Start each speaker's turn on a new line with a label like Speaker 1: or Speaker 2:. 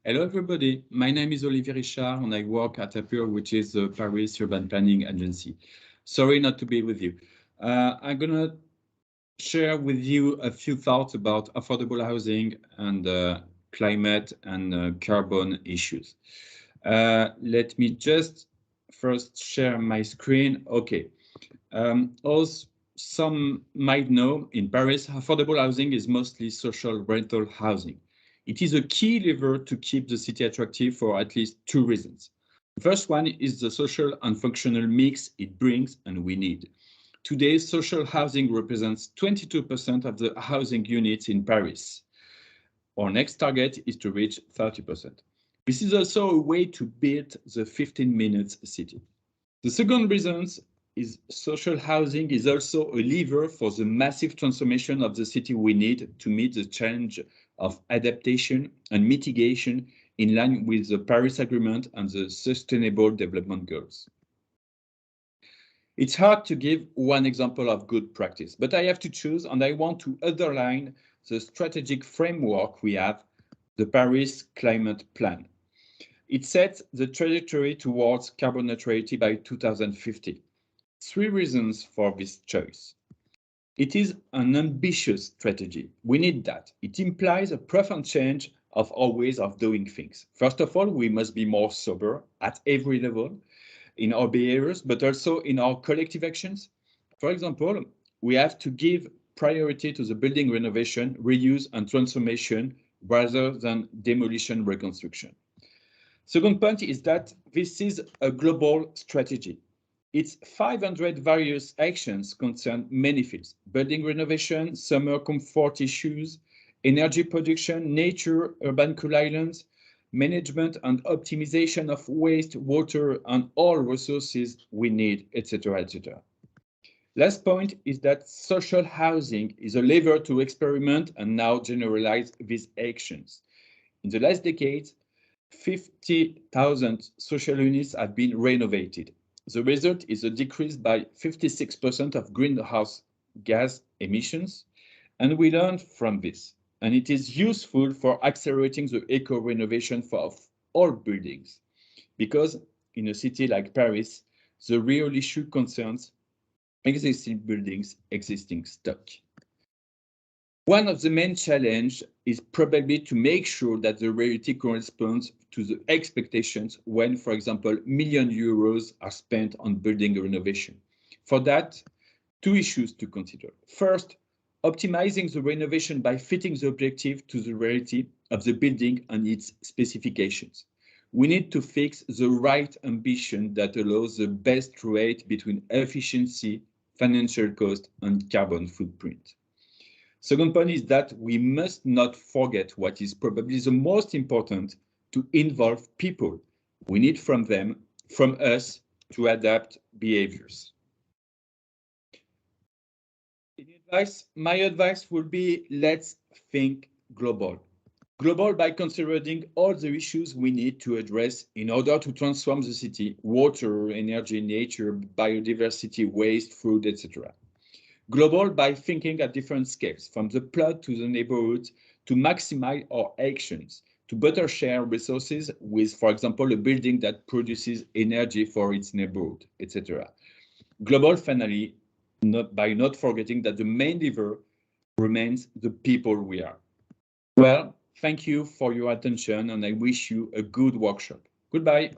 Speaker 1: Hello, everybody. My name is Olivier Richard, and I work at APUR, which is the Paris Urban Planning Agency. Sorry not to be with you. I'm going to share with you a few thoughts about affordable housing and climate and carbon issues. Let me just first share my screen. Okay. As some might know, in Paris, affordable housing is mostly social rental housing. It is a key lever to keep the city attractive for at least two reasons. The first one is the social and functional mix it brings and we need. Today, social housing represents 22% of the housing units in Paris. Our next target is to reach 30%. This is also a way to build the 15 minutes city. The second reason is social housing is also a lever for the massive transformation of the city we need to meet the challenge of adaptation and mitigation in line with the Paris Agreement and the Sustainable Development Goals. It's hard to give one example of good practice, but I have to choose, and I want to underline the strategic framework we have, the Paris Climate Plan. It sets the trajectory towards carbon neutrality by 2050. Three reasons for this choice. It is an ambitious strategy. We need that. It implies a profound change of our ways of doing things. First of all, we must be more sober at every level in our behaviors, but also in our collective actions. For example, we have to give priority to the building renovation, reuse, and transformation rather than demolition reconstruction. Second point is that this is a global strategy. Its 500 various actions concern many fields: building renovation, summer comfort issues, energy production, nature, urban cool islands, management and optimization of waste, water, and all resources we need, etc., etc. Last point is that social housing is a lever to experiment and now generalize these actions. In the last decades, 50,000 social units have been renovated. The result is a decrease by 56% of greenhouse gas emissions, and we learned from this. And it is useful for accelerating the eco-renovation for all buildings, because in a city like Paris, the real issue concerns existing buildings, existing stock. One of the main challenges is probably to make sure that the reality corresponds to the expectations when, for example, million euros are spent on building renovation. For that, two issues to consider. First, optimizing the renovation by fitting the objective to the reality of the building and its specifications. We need to fix the right ambition that allows the best rate between efficiency, financial cost, and carbon footprint. Second point is that we must not forget what is probably the most important: to involve people. We need from them, from us, to adapt behaviors. My advice would be, let's think global. Global by considering all the issues we need to address in order to transform the city: water, energy, nature, biodiversity, waste, food, etc. Global by thinking at different scales, from the plot to the neighborhood, to maximize our actions, to better share resources with, for example, a building that produces energy for its neighborhood, etc. Global, finally, by not forgetting that the main lever remains the people we are. Well, thank you for your attention, and I wish you a good workshop. Goodbye.